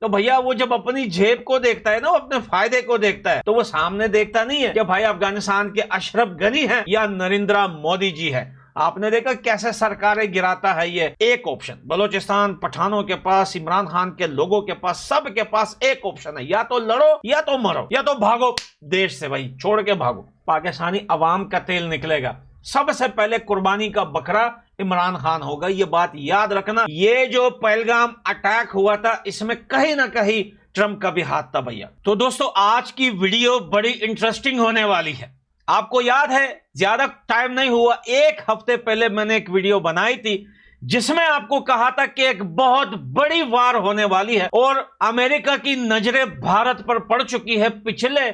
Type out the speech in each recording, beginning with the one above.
तो भैया वो जब अपनी जेब को देखता है ना, वो अपने फायदे को देखता है, तो वो सामने देखता नहीं है कि भाई अफगानिस्तान के अशरफ गनी है या नरेंद्र मोदी जी है। आपने देखा कैसे सरकारें गिराता है ये। एक ऑप्शन बलूचिस्तान पठानों के पास, इमरान खान के लोगों के पास, सबके पास एक ऑप्शन है, या तो लड़ो या तो मरो या तो भागो देश से, भाई छोड़ के भागो। पाकिस्तानी अवाम का तेल निकलेगा, सबसे पहले कुर्बानी का बकरा इमरान खान होगा, ये बात याद रखना। ये जो पहलगाम अटैक हुआ था इसमें कहीं ना कहीं ट्रंप का भी हाथ था भैया। तो दोस्तों आज की वीडियो बड़ी इंटरेस्टिंग होने वाली है। आपको याद है ज्यादा टाइम नहीं हुआ, एक हफ्ते पहले मैंने एक वीडियो बनाई थी जिसमें आपको कहा था कि एक बहुत बड़ी वार होने वाली है और अमेरिका की नजरें भारत पर पड़ चुकी है। पिछले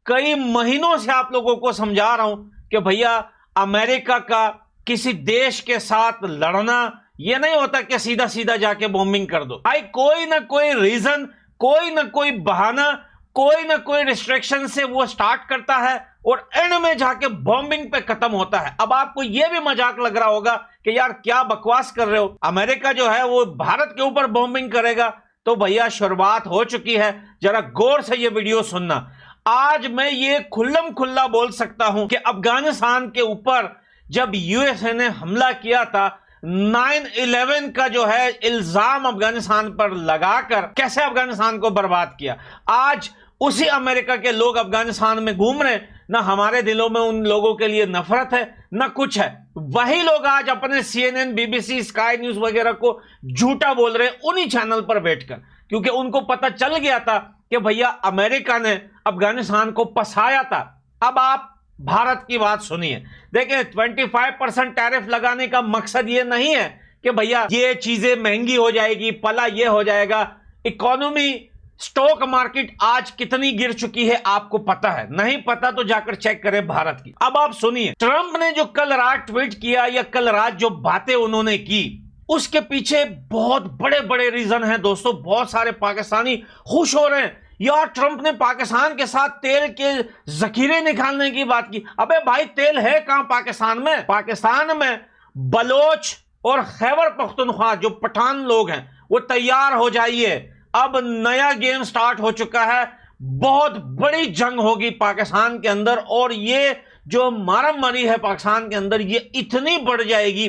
कई महीनों से आप लोगों को समझा रहा हूं कि भैया अमेरिका का किसी देश के साथ लड़ना यह नहीं होता कि सीधा सीधा जाके बॉम्बिंग कर दो। भाई कोई ना कोई रीजन, कोई ना कोई बहाना, कोई ना कोई रिस्ट्रिक्शन से वो स्टार्ट करता है और एंड में जाके बॉम्बिंग पे खत्म होता है। अब आपको यह भी मजाक लग रहा होगा कि यार क्या बकवास कर रहे हो, अमेरिका जो है वो भारत के ऊपर बॉम्बिंग करेगा। तो भैया शुरुआत हो चुकी है, जरा गौर से ये वीडियो सुनना। आज मैं ये खुल्लम खुल्ला बोल सकता हूं कि अफगानिस्तान के ऊपर जब यूएसए ने हमला किया था, 9/11 का जो है इल्जाम अफगानिस्तान पर लगाकर कैसे अफगानिस्तान को बर्बाद किया, आज उसी अमेरिका के लोग अफगानिस्तान में घूम रहे हैं। ना हमारे दिलों में उन लोगों के लिए नफरत है ना कुछ है। वही लोग आज अपने CNN, BBC, स्काई न्यूज वगैरह को झूठा बोल रहे हैं उन्हीं चैनल पर बैठकर, क्योंकि उनको पता चल गया था कि भैया अमेरिका ने अफगानिस्तान को फंसाया था। अब आप भारत की बात सुनिए। देखिए 25% टैरिफ लगाने का मकसद ये नहीं है कि भैया ये चीजें महंगी हो जाएगी, पला ये हो जाएगा। इकोनॉमी, स्टॉक मार्केट आज कितनी गिर चुकी है आपको पता है? नहीं पता तो जाकर चेक करें भारत की। अब आप सुनिए, ट्रंप ने जो कल रात ट्वीट किया या कल रात जो बातें उन्होंने की, उसके पीछे बहुत बड़े बड़े रीजन हैं दोस्तों। बहुत सारे पाकिस्तानी खुश हो रहे हैं, यार ट्रंप ने पाकिस्तान के साथ तेल के जखीरे निकालने की बात की। अबे भाई तेल है कहां पाकिस्तान में? पाकिस्तान में बलोच और खैबर पख्तूनख्वा जो पठान लोग हैं वो तैयार हो जाइए, अब नया गेम स्टार्ट हो चुका है। बहुत बड़ी जंग होगी पाकिस्तान के अंदर और ये जो मारामारी है पाकिस्तान के अंदर ये इतनी बढ़ जाएगी,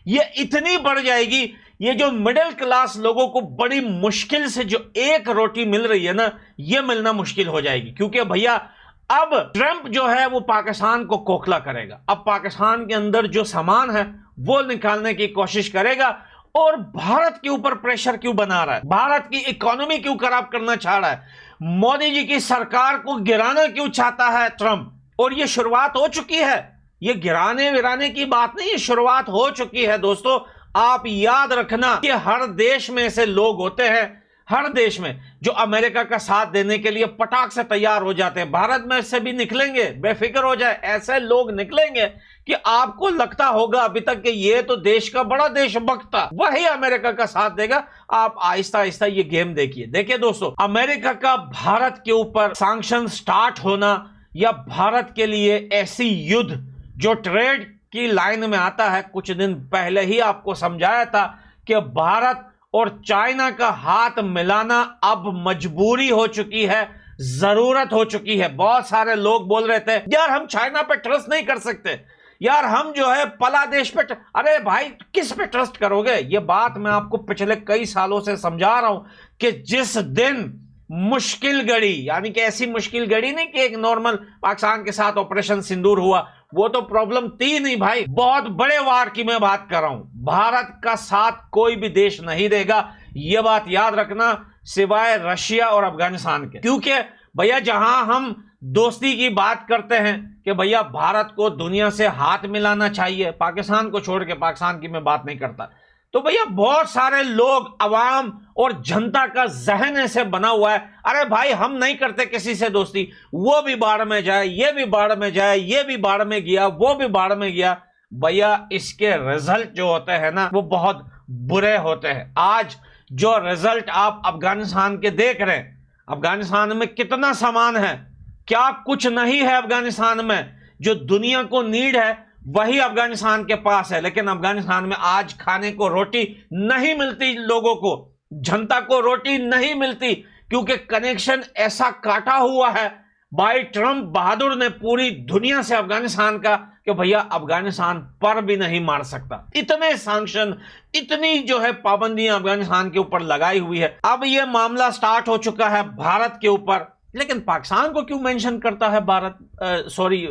ये इतनी बढ़ जाएगी, ये जो मिडिल क्लास लोगों को बड़ी मुश्किल से जो एक रोटी मिल रही है ना, ये मिलना मुश्किल हो जाएगी। क्योंकि भैया अब ट्रंप जो है वो पाकिस्तान को खोखला करेगा। अब पाकिस्तान के अंदर जो सामान है वो निकालने की कोशिश करेगा और भारत के ऊपर प्रेशर क्यों बना रहा है, भारत की इकोनॉमी क्यों खराब करना चाह रहा है, मोदी जी की सरकार को गिराना क्यों चाहता है ट्रंप। और ये शुरुआत हो चुकी है, ये गिराने विराने की बात नहीं, ये शुरुआत हो चुकी है दोस्तों। आप याद रखना कि हर देश में ऐसे लोग होते हैं, हर देश में जो अमेरिका का साथ देने के लिए पटाख से तैयार हो जाते हैं। भारत में से भी निकलेंगे, बेफिक्र हो जाए, ऐसे लोग निकलेंगे कि आपको लगता होगा अभी तक कि ये तो देश का बड़ा देशभक्त था, वही अमेरिका का साथ देगा। आप आहिस्ता आहिस्ता ये गेम देखिए। देखिए दोस्तों, अमेरिका का भारत के ऊपर सैंक्शन स्टार्ट होना या भारत के लिए ऐसी युद्ध जो ट्रेड की लाइन में आता है, कुछ दिन पहले ही आपको समझाया था कि भारत और चाइना का हाथ मिलाना अब मजबूरी हो चुकी है, जरूरत हो चुकी है। बहुत सारे लोग बोल रहे थे यार हम चाइना पे ट्रस्ट नहीं कर सकते, यार हम जो है पला देश पे अरे भाई किस पे ट्रस्ट करोगे? ये बात मैं आपको पिछले कई सालों से समझा रहा हूं कि जिस दिन मुश्किल घड़ी, यानी कि ऐसी मुश्किल घड़ी नहीं कि एक नॉर्मल पाकिस्तान के साथ ऑपरेशन सिंदूर हुआ, वो तो प्रॉब्लम थी नहीं भाई, बहुत बड़े वार की मैं बात कर रहा हूं। भारत का साथ कोई भी देश नहीं देगा, यह बात याद रखना, सिवाय रशिया और अफगानिस्तान के। क्योंकि भैया जहां हम दोस्ती की बात करते हैं कि भैया भारत को दुनिया से हाथ मिलाना चाहिए, पाकिस्तान को छोड़ के, पाकिस्तान की मैं बात नहीं करता, तो भैया बहुत सारे लोग, अवाम और जनता का जहन ऐसे बना हुआ है, अरे भाई हम नहीं करते किसी से दोस्ती, वो भी बाढ़ में जाए, ये भी बाढ़ में जाए, ये भी बाढ़ में गया, वो भी बाढ़ में गया। भैया इसके रिजल्ट जो होते हैं ना वो बहुत बुरे होते हैं। आज जो रिजल्ट आप अफगानिस्तान के देख रहे हैं, अफगानिस्तान में कितना सामान है, क्या कुछ नहीं है अफगानिस्तान में। जो दुनिया को नीड है वही अफगानिस्तान के पास है, लेकिन अफगानिस्तान में आज खाने को रोटी नहीं मिलती लोगों को। जनता को रोटी नहीं मिलती, क्योंकि कनेक्शन ऐसा काटा हुआ है भाई ट्रंप बहादुर ने पूरी दुनिया से अफगानिस्तान का, कि भैया अफगानिस्तान पर भी नहीं मार सकता। इतने सैंक्शन, इतनी जो है पाबंदियां अफगानिस्तान के ऊपर लगाई हुई है। अब यह मामला स्टार्ट हो चुका है भारत के ऊपर, लेकिन पाकिस्तान को क्यों मेंशन करता है भारत,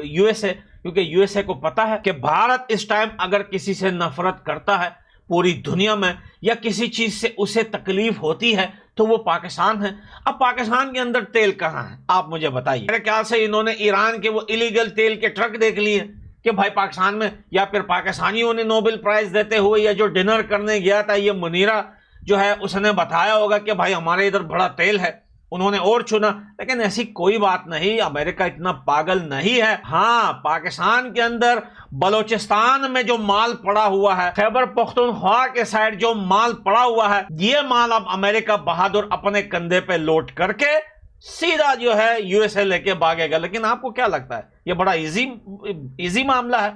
यूएसए? क्योंकि यूएसए को पता है कि भारत इस टाइम अगर किसी से नफरत करता है पूरी दुनिया में, या किसी चीज से उसे तकलीफ होती है, तो वो पाकिस्तान है। अब पाकिस्तान के अंदर तेल कहां है, आप मुझे बताइए। मेरे ख्याल से इन्होंने ईरान के वो इलीगल तेल के ट्रक देख लिए कि भाई पाकिस्तान में, या फिर पाकिस्तानियों ने नोबेल प्राइज देते हुए, या जो डिनर करने गया था ये मुनीरा जो है उसने बताया होगा कि भाई हमारे इधर बड़ा तेल है, उन्होंने और चुना। लेकिन ऐसी कोई बात नहीं, अमेरिका इतना पागल नहीं है। हाँ, पाकिस्तान के अंदर बलोचिस्तान में जो माल पड़ा हुआ है, खैबर पख्तूनख्वा के साइड जो माल पड़ा हुआ है, ये माल अब अमेरिका बहादुर अपने कंधे पे लोड करके सीधा जो है यूएसए लेके भागेगा। लेकिन आपको क्या लगता है ये बड़ा इजी मामला है?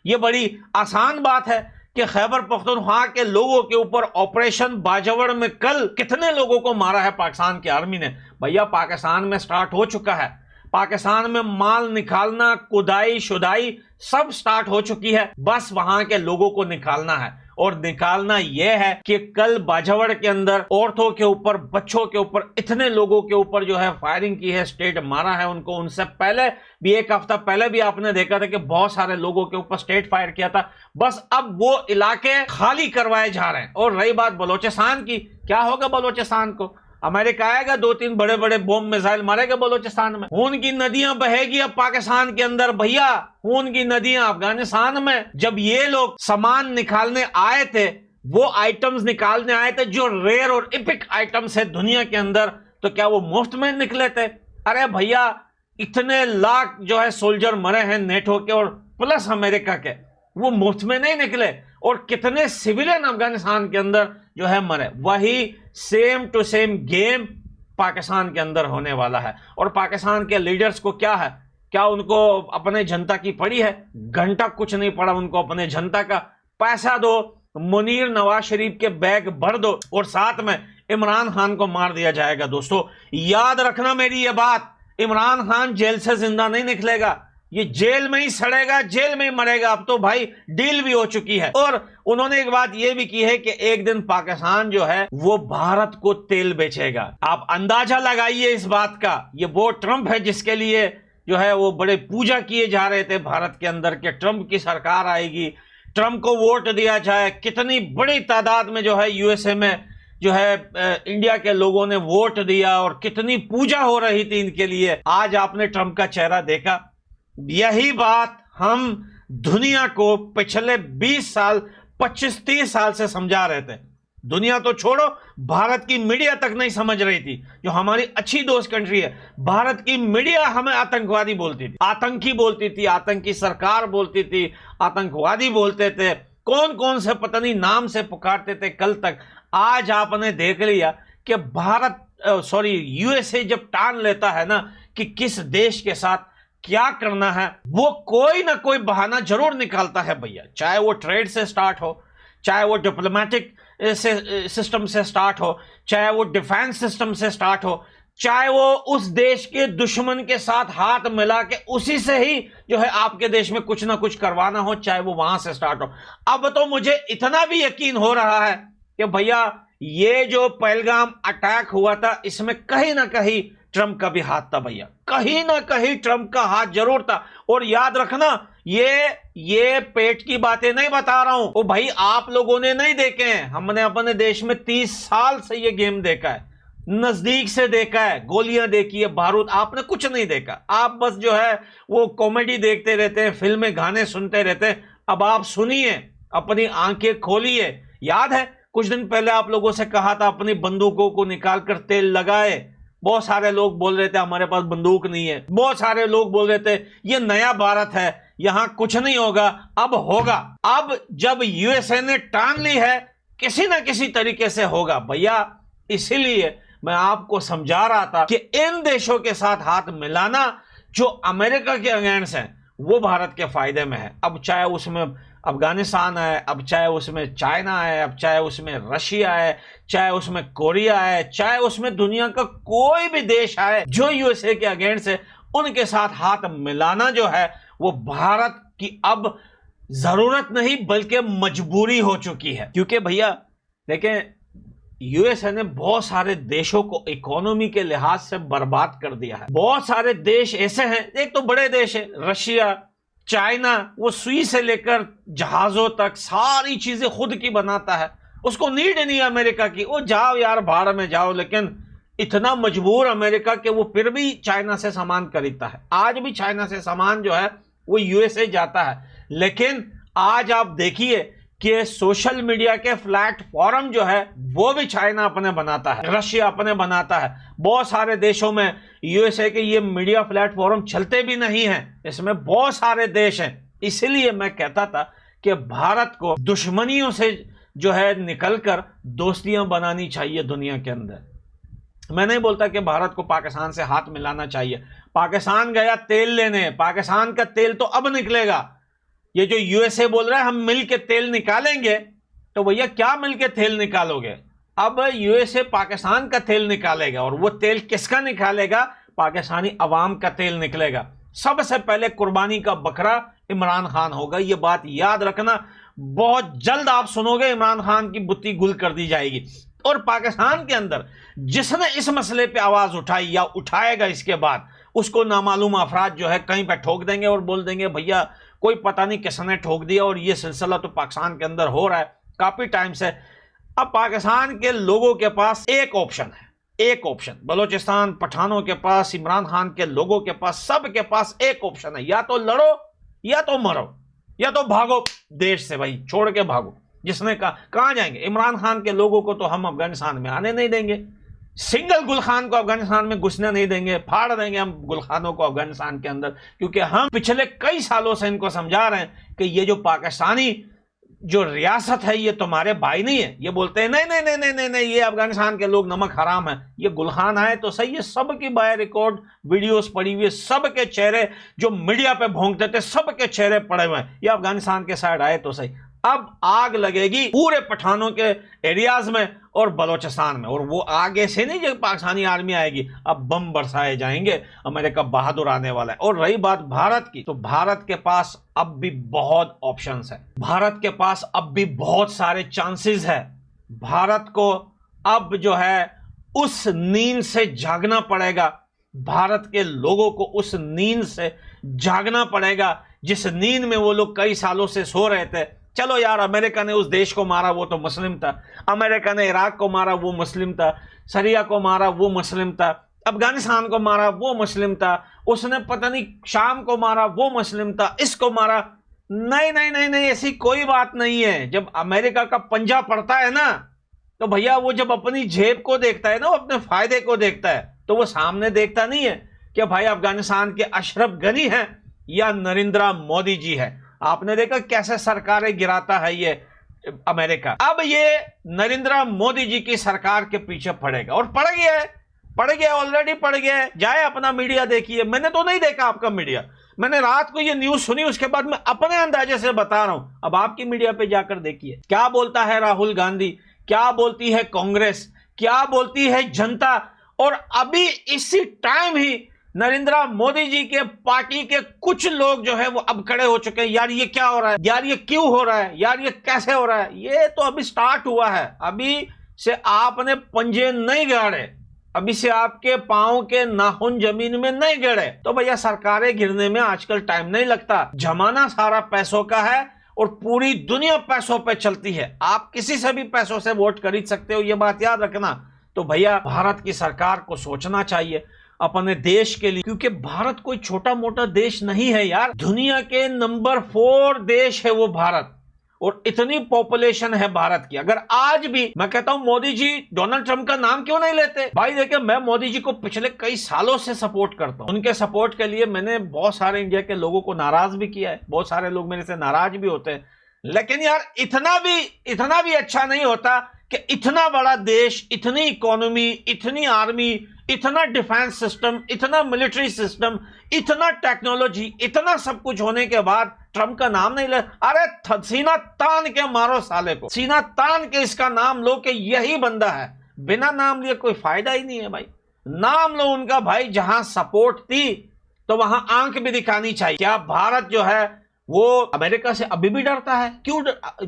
ये बड़ी आसान बात है कि खैबर पख्तूनख्वा के लोगों के ऊपर ऑपरेशन बाजवड़ में कल कितने लोगों को मारा है पाकिस्तान की आर्मी ने? भैया पाकिस्तान में स्टार्ट हो चुका है, पाकिस्तान में माल निकालना, खुदाई शुदाई सब स्टार्ट हो चुकी है, बस वहां के लोगों को निकालना है। और निकालना यह है कि कल बाजवड़ के अंदर औरतों के ऊपर, बच्चों के ऊपर, इतने लोगों के ऊपर जो है फायरिंग की है, स्टेट मारा है उनको। उनसे पहले भी, एक हफ्ता पहले भी आपने देखा था कि बहुत सारे लोगों के ऊपर स्टेट फायर किया था। बस अब वो इलाके खाली करवाए जा रहे हैं। और रही बात बलोचिस्तान की, क्या होगा बलोचिस्तान को? अमेरिका आएगा, 2-3 बड़े बड़े बॉम्ब मिसाइल मारेगा बलोचिस्तान में। खून की नदियां बहेगी अब पाकिस्तान के अंदर भैया, खून की नदियां अफगानिस्तान में। जब ये लोग सामान निकालने आए थे, वो आइटम्स निकालने आए थे जो रेयर और एपिक आइटम्स है दुनिया के अंदर, तो क्या वो मुफ्त में निकले थे? अरे भैया इतने लाख जो है सोल्जर मरे हैं नेटो के और प्लस अमेरिका के, वो मुफ्त में नहीं निकले। और कितने सिविलियन अफगानिस्तान के अंदर जो है मरे। वही same to same game Pakistan के अंदर होने वाला है। और पाकिस्तान के लीडर्स को क्या है, क्या उनको अपने जनता की पड़ी है? घंटा कुछ नहीं पड़ा उनको अपने जनता का। पैसा दो, मुनीर नवाज शरीफ के बैग भर दो, और साथ में इमरान खान को मार दिया जाएगा। दोस्तों याद रखना मेरी ये बात, इमरान खान जेल से जिंदा नहीं निकलेगा, ये जेल में ही सड़ेगा, जेल में ही मरेगा। अब तो भाई डील भी हो चुकी है। और उन्होंने एक बात ये भी की है कि एक दिन पाकिस्तान जो है वो भारत को तेल बेचेगा। आप अंदाजा लगाइए इस बात का। ये वो ट्रंप है जिसके लिए जो है वो बड़े पूजा किए जा रहे थे भारत के अंदर कि ट्रंप की सरकार आएगी, ट्रंप को वोट दिया जाए। कितनी बड़ी तादाद में जो है यूएसए में जो है इंडिया के लोगों ने वोट दिया, और कितनी पूजा हो रही थी इनके लिए। आज आपने ट्रंप का चेहरा देखा। यही बात हम दुनिया को पिछले 20 साल, 25-30 साल से समझा रहे थे। दुनिया तो छोड़ो, भारत की मीडिया तक नहीं समझ रही थी। जो हमारी अच्छी दोस्त कंट्री है, भारत की मीडिया हमें आतंकवादी बोलती थी, आतंकी बोलती थी, आतंकी सरकार बोलती थी, आतंकवादी बोलते थे, कौन कौन से पता नहीं नाम से पुकारते थे कल तक। आज आपने देख लिया कि यूएसए जब टान लेता है ना कि किस देश के साथ क्या करना है, वो कोई ना कोई बहाना जरूर निकालता है भैया। चाहे वो ट्रेड से स्टार्ट हो, चाहे वो डिप्लोमेटिक सिस्टम से स्टार्ट हो, चाहे वो डिफेंस सिस्टम से स्टार्ट हो, चाहे वो उस देश के दुश्मन के साथ हाथ मिला के उसी से ही जो है आपके देश में कुछ ना कुछ करवाना हो, चाहे वो वहां से स्टार्ट हो। अब तो मुझे इतना भी यकीन हो रहा है कि भैया ये जो पहलगाम अटैक हुआ था, इसमें कहीं ना कहीं ट्रंप का भी हाथ था भैया, कहीं ना कहीं ट्रंप का हाथ जरूर था। और याद रखना, ये पेट की बातें नहीं बता रहा हूं, वो भाई आप लोगों ने नहीं देखे हैं। हमने अपने देश में 30 साल से ये गेम देखा है, नजदीक से देखा है, गोलियां देखी है, बारूद, आपने कुछ नहीं देखा। आप बस जो है वो कॉमेडी देखते रहते हैं, फिल्में गाने सुनते रहते हैं। अब आप सुनिए, अपनी आंखें खोलिए। याद है कुछ दिन पहले आप लोगों से कहा था अपनी बंदूकों को निकाल कर तेल लगाए। बहुत सारे लोग बोल रहे थे हमारे पास बंदूक नहीं है, बहुत सारे लोग बोल रहे थे ये नया भारत है, यहां कुछ नहीं होगा। अब होगा। अब जब यूएसए ने टान ली है, किसी ना किसी तरीके से होगा भैया। इसीलिए मैं आपको समझा रहा था कि इन देशों के साथ हाथ मिलाना जो अमेरिका के अगेंस्ट है, वो भारत के फायदे में है। अब चाहे उसमें अफगानिस्तान है, अब चाहे उसमें चाइना है, अब चाहे उसमें रशिया है, चाहे उसमें कोरिया है, चाहे उसमें दुनिया का कोई भी देश है जो यूएसए के अगेंस्ट है, उनके साथ हाथ मिलाना जो है वो भारत की अब जरूरत नहीं बल्कि मजबूरी हो चुकी है। क्योंकि भैया देखें, यूएसए ने बहुत सारे देशों को इकोनॉमी के लिहाज से बर्बाद कर दिया है। बहुत सारे देश ऐसे हैं, एक तो बड़े देश है रशिया, चाइना, वो सुई से लेकर जहाजों तक सारी चीजें खुद की बनाता है, उसको नीड नहीं अमेरिका की। वो जाओ यार भाड़ में जाओ, लेकिन इतना मजबूर अमेरिका कि वो फिर भी चाइना से सामान खरीदता है। आज भी चाइना से सामान जो है वो यूएसए जाता है। लेकिन आज आप देखिए कि सोशल मीडिया के प्लेटफॉर्म जो है वो भी चाइना अपने बनाता है, रशिया अपने बनाता है। बहुत सारे देशों में यूएसए के ये मीडिया प्लेटफॉर्म चलते भी नहीं हैं, इसमें बहुत सारे देश हैं। इसलिए मैं कहता था कि भारत को दुश्मनियों से जो है निकलकर दोस्तियां बनानी चाहिए दुनिया के अंदर। मैं नहीं बोलता कि भारत को पाकिस्तान से हाथ मिलाना चाहिए। पाकिस्तान गया तेल लेने, पाकिस्तान का तेल तो अब निकलेगा। ये जो यूएसए बोल रहा है हम मिल के तेल निकालेंगे, तो भैया क्या मिल के तेल निकालोगे? अब यूएसए पाकिस्तान का तेल निकालेगा, और वो तेल किसका निकालेगा? पाकिस्तानी अवाम का तेल निकलेगा। सबसे पहले कुर्बानी का बकरा इमरान खान होगा, ये बात याद रखना। बहुत जल्द आप सुनोगे इमरान खान की बुत्ती गुल कर दी जाएगी। और पाकिस्तान के अंदर जिसने इस मसले पे आवाज उठाई या उठाएगा, इसके बाद उसको नामालूम अफराद जो है कहीं पे ठोक देंगे और बोल देंगे भैया कोई पता नहीं किसने ठोक दिया, और ये सिलसिला तो पाकिस्तान के अंदर हो रहा है काफी टाइम से। अब पाकिस्तान के लोगों के पास एक ऑप्शन है, एक ऑप्शन। बलोचिस्तान पठानों के पास, इमरान खान के लोगों के पास, सबके पास एक ऑप्शन है, या तो लड़ो या तो मरो या तो भागो देश से, भाई छोड़ के भागो। जिसने कहा कहां जाएंगे? इमरान खान के लोगों को तो हम अफगानिस्तान में आने नहीं देंगे, सिंगल गुलखान को अफगानिस्तान में घुसने नहीं देंगे, फाड़ देंगे हम गुलखानों को अफगानिस्तान के अंदर। क्योंकि हम पिछले कई सालों से इनको समझा रहे हैं कि ये जो पाकिस्तानी जो रियासत है ये तुम्हारे भाई नहीं है। ये बोलते हैं नहीं नहीं नहीं नहीं नहीं, नहीं ये अफगानिस्तान के लोग नमक हराम है। ये गुलखान आए तो सही, ये सबकी बाय रिकॉर्ड वीडियोस पड़ी हुई है, सबके चेहरे जो मीडिया पे भोंकते थे सबके चेहरे पड़े हुए हैं। ये अफगानिस्तान के साइड आए तो सही। अब आग लगेगी पूरे पठानों के एरियाज में और बलोचिस्तान में, और वो आगे से नहीं जब पाकिस्तानी आर्मी आएगी, अब बम बरसाए जाएंगे। अमेरिका बहादुर आने वाला है। और रही बात भारत की, तो भारत के पास अब भी बहुत ऑप्शंस है, भारत के पास अब भी बहुत सारे चांसेस है। भारत को अब जो है उस नींद से जागना पड़ेगा, भारत के लोगों को उस नींद से जागना पड़ेगा जिस नींद में वो लोग कई सालों से सो रहे थे। चलो यार, अमेरिका ने उस देश को मारा वो तो मुस्लिम था, अमेरिका ने इराक को मारा वो मुस्लिम था, सीरिया को मारा वो मुस्लिम था, अफगानिस्तान को मारा वो मुस्लिम था, उसने पता नहीं शाम को मारा वो मुस्लिम था, इसको मारा। नहीं नहीं नहीं नहीं, ऐसी कोई बात नहीं है। जब अमेरिका का पंजा पड़ता है ना, तो भैया वो जब अपनी जेब को देखता है ना, वो अपने फायदे को देखता है, तो वो सामने देखता नहीं है कि भाई अफगानिस्तान के अशरफ गनी हैं या नरेंद्र मोदी जी है। आपने देखा कैसे सरकारें गिराता है ये अमेरिका। अब ये नरेंद्र मोदी जी की सरकार के पीछे पड़ेगा, और पड़ गया ऑलरेडी पड़ गया है। जाए अपना मीडिया देखिए, मैंने तो नहीं देखा आपका मीडिया, मैंने रात को ये न्यूज सुनी, उसके बाद मैं अपने अंदाजे से बता रहा हूं। अब आपकी मीडिया पे जाकर देखिए क्या बोलता है राहुल गांधी, क्या बोलती है कांग्रेस, क्या बोलती है जनता। और अभी इसी टाइम ही नरेंद्र मोदी जी के पार्टी के कुछ लोग जो है वो अब खड़े हो चुके हैं, यार ये क्या हो रहा है, यार ये क्यों हो रहा है, यार ये कैसे हो रहा है। ये तो अभी स्टार्ट हुआ है, अभी से आपने पंजे नहीं गाड़े, अभी से आपके पांव के नाखून जमीन में नहीं गड़े, तो भैया सरकारें गिरने में आजकल टाइम नहीं लगता। जमाना सारा पैसों का है और पूरी दुनिया पैसों पे चलती है। आप किसी से भी पैसों से वोट खरीद सकते हो, ये बात याद रखना। तो भैया भारत की सरकार को सोचना चाहिए अपने देश के लिए, क्योंकि भारत कोई छोटा मोटा देश नहीं है यार, दुनिया के नंबर 4 देश है वो भारत, और इतनी पॉपुलेशन है भारत की। अगर आज भी मैं कहता हूं मोदी जी डोनाल्ड ट्रंप का नाम क्यों नहीं लेते भाई? देखिए मैं मोदी जी को पिछले कई सालों से सपोर्ट करता हूं, उनके सपोर्ट के लिए मैंने बहुत सारे इंडिया के लोगों को नाराज भी किया है, बहुत सारे लोग मेरे से नाराज भी होते हैं। लेकिन यार इतना भी अच्छा नहीं होता कि इतना बड़ा देश, इतनी इकोनॉमी, इतनी आर्मी, इतना डिफेंस सिस्टम, इतना मिलिट्री सिस्टम, इतना टेक्नोलॉजी, इतना सब कुछ होने के बाद ट्रंप का नाम नहीं ले। अरे सीना तान के मारो साले को, सीना तान के इसका नाम लो कि यही बंदा है। बिना नाम लिए कोई फायदा ही नहीं है भाई। नाम लो उनका भाई। जहां सपोर्ट थी तो वहां आंख भी दिखानी चाहिए। क्या भारत जो है वो अमेरिका से अभी भी डरता है? क्यों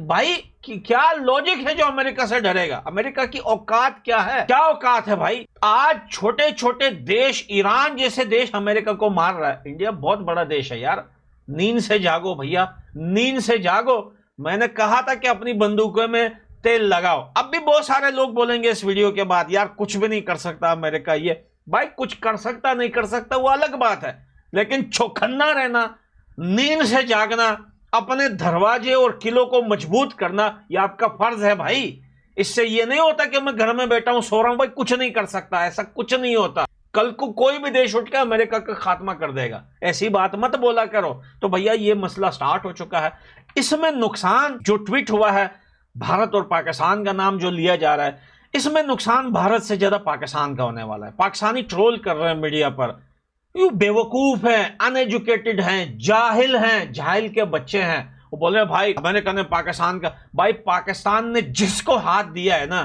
भाई? क्या लॉजिक है जो अमेरिका से डरेगा? अमेरिका की औकात क्या है? क्या औकात है भाई? आज छोटे छोटे देश, ईरान जैसे देश अमेरिका को मार रहा है। इंडिया बहुत बड़ा देश है यार। नींद से जागो भैया, नींद से जागो। मैंने कहा था कि अपनी बंदूकों में तेल लगाओ। अब भी बहुत सारे लोग बोलेंगे इस वीडियो के बाद, यार कुछ भी नहीं कर सकता अमेरिका। ये भाई कुछ कर सकता नहीं कर सकता वो अलग बात है, लेकिन चौकन्ना रहना, नींद से जागना, अपने दरवाजे और किलों को मजबूत करना, यह आपका फर्ज है भाई। इससे यह नहीं होता कि मैं घर में बैठा हूं, सो रहा हूं, भाई कुछ नहीं कर सकता। ऐसा कुछ नहीं होता। कल को कोई भी देश उठ के अमेरिका का खात्मा कर देगा। ऐसी बात मत बोला करो। तो भैया ये मसला स्टार्ट हो चुका है। इसमें नुकसान जो ट्वीट हुआ है, भारत और पाकिस्तान का नाम जो लिया जा रहा है, इसमें नुकसान भारत से ज्यादा पाकिस्तान का होने वाला है। पाकिस्तानी ट्रोल कर रहे हैं मीडिया पर, यू बेवकूफ हैं, अनएजुकेटेड हैं, जाहिल हैं, जाहिल के बच्चे हैं। वो बोल रहे भाई अमेरिका ने पाकिस्तान का, भाई पाकिस्तान ने जिसको हाथ दिया है ना,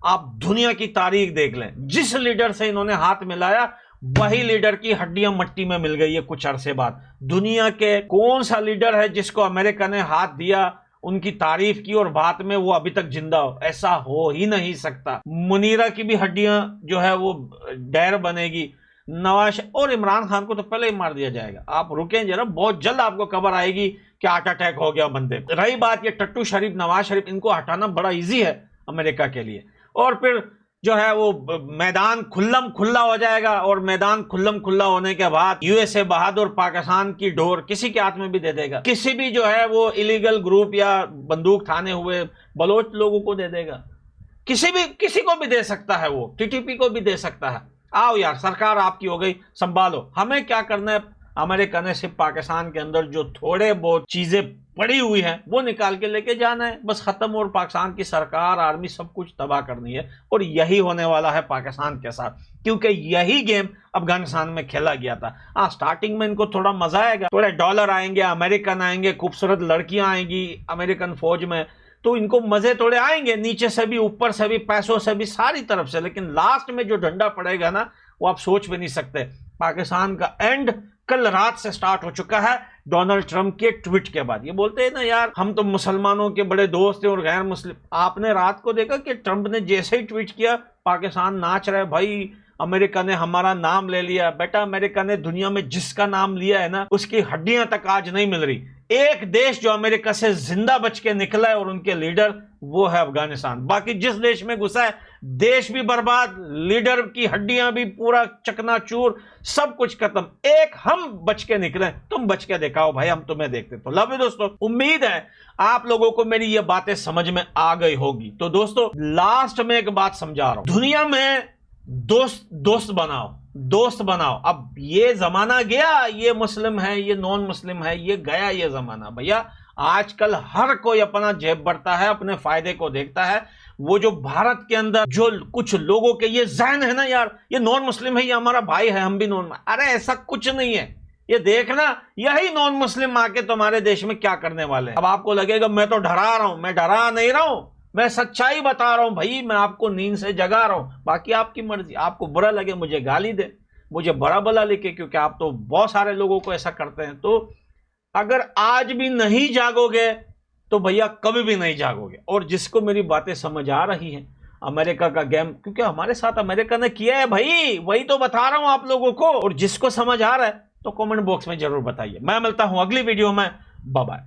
आप दुनिया की तारीख देख लें, जिस लीडर से इन्होंने हाथ मिलाया वही लीडर की हड्डियां मट्टी में मिल गई है कुछ अरसे बाद। दुनिया के कौन सा लीडर है जिसको अमेरिका ने हाथ दिया, उनकी तारीफ की और बाद में वो अभी तक जिंदा हो? ऐसा हो ही नहीं सकता। मुनीरा की भी हड्डियां जो है वो डैर बनेगी। नवाज और इमरान खान को तो पहले ही मार दिया जाएगा। आप रुकें जरा, बहुत जल्द आपको खबर आएगी कि हार्ट अटैक हो गया बंदे। रही बात ये टट्टू शरीफ, नवाज शरीफ, इनको हटाना बड़ा इजी है अमेरिका के लिए। और फिर जो है वो मैदान खुल्लम खुल्ला हो जाएगा, और मैदान खुल्लम खुल्ला होने के बाद यूएसए बहादुर पाकिस्तान की डोर किसी के हाथ में भी दे देगा। किसी भी जो है वो इलीगल ग्रुप या बंदूक थाने हुए बलोच लोगों को दे देगा। किसी को भी दे सकता है, वो टीटीपी को भी दे सकता है। आओ यार, सरकार आपकी हो गई, संभालो। हमें क्या करना है? अमेरिका ने सिर्फ पाकिस्तान के अंदर जो थोड़े बहुत चीजें पड़ी हुई हैं वो निकाल के लेके जाना है, बस खत्म। और पाकिस्तान की सरकार, आर्मी, सब कुछ तबाह करनी है। और यही होने वाला है पाकिस्तान के साथ, क्योंकि यही गेम अफगानिस्तान में खेला गया था। हाँ, स्टार्टिंग में इनको थोड़ा मजा आएगा, थोड़े डॉलर आएंगे, अमेरिकन आएंगे, खूबसूरत लड़कियां आएंगी अमेरिकन फौज में, तो इनको मजे थोड़े आएंगे, नीचे से भी, ऊपर से भी, पैसों से भी, सारी तरफ से। लेकिन लास्ट में जो डंडा पड़ेगा ना, वो आप सोच भी नहीं सकते। पाकिस्तान का एंड कल रात से स्टार्ट हो चुका है डोनाल्ड ट्रंप के ट्वीट के बाद। ये बोलते हैं ना यार, हम तो मुसलमानों के बड़े दोस्त हैं और गैर मुस्लिम। आपने रात को देखा कि ट्रंप ने जैसे ही ट्वीट किया, पाकिस्तान नाच रहा है। भाई अमेरिका ने हमारा नाम ले लिया। बेटा, अमेरिका ने दुनिया में जिसका नाम लिया है ना, उसकी हड्डियां तक आज नहीं मिल रही। एक देश जो अमेरिका से जिंदा बच के निकला है और उनके लीडर, वो है अफगानिस्तान। बाकी जिस देश में घुसा है, देश भी बर्बाद, लीडर की हड्डियां भी पूरा चकनाचूर, सब कुछ खत्म। एक हम बच के निकले, तुम बच के दिखाओ भाई, हम तुम्हें देखते। तो लव यू दोस्तों, उम्मीद है आप लोगों को मेरी ये बातें समझ में आ गई होगी। तो दोस्तों, लास्ट में एक बात समझा रहा हूं, दुनिया में दोस्त बनाओ, दोस्त बनाओ। अब ये जमाना गया, ये मुस्लिम है, ये नॉन मुस्लिम है, ये गया ये जमाना भैया। आजकल हर कोई अपना जेब भरता है, अपने फायदे को देखता है। वो जो भारत के अंदर जो कुछ लोगों के ये जहन है ना, यार ये नॉन मुस्लिम है, ये हमारा भाई है, हम भी नॉन। अरे ऐसा कुछ नहीं है। ये देखना, यही नॉन मुस्लिम आके तुम्हारे देश में क्या करने वाले हैं। अब आपको लगेगा मैं तो डरा रहा हूं, मैं डरा नहीं रहा हूं, मैं सच्चाई बता रहा हूं भाई। मैं आपको नींद से जगा रहा हूं। बाकी आपकी मर्जी, आपको बुरा लगे मुझे गाली दे, मुझे बड़ा भला लिखे, क्योंकि आप तो बहुत सारे लोगों को ऐसा करते हैं। तो अगर आज भी नहीं जागोगे तो भैया कभी भी नहीं जागोगे। और जिसको मेरी बातें समझ आ रही हैं, अमेरिका का गेम, क्योंकि हमारे साथ अमेरिका ने किया है भाई, वही तो बता रहा हूं आप लोगों को। और जिसको समझ आ रहा है तो कमेंट बॉक्स में जरूर बताइए। मैं मिलता हूं अगली वीडियो में। Bye bye.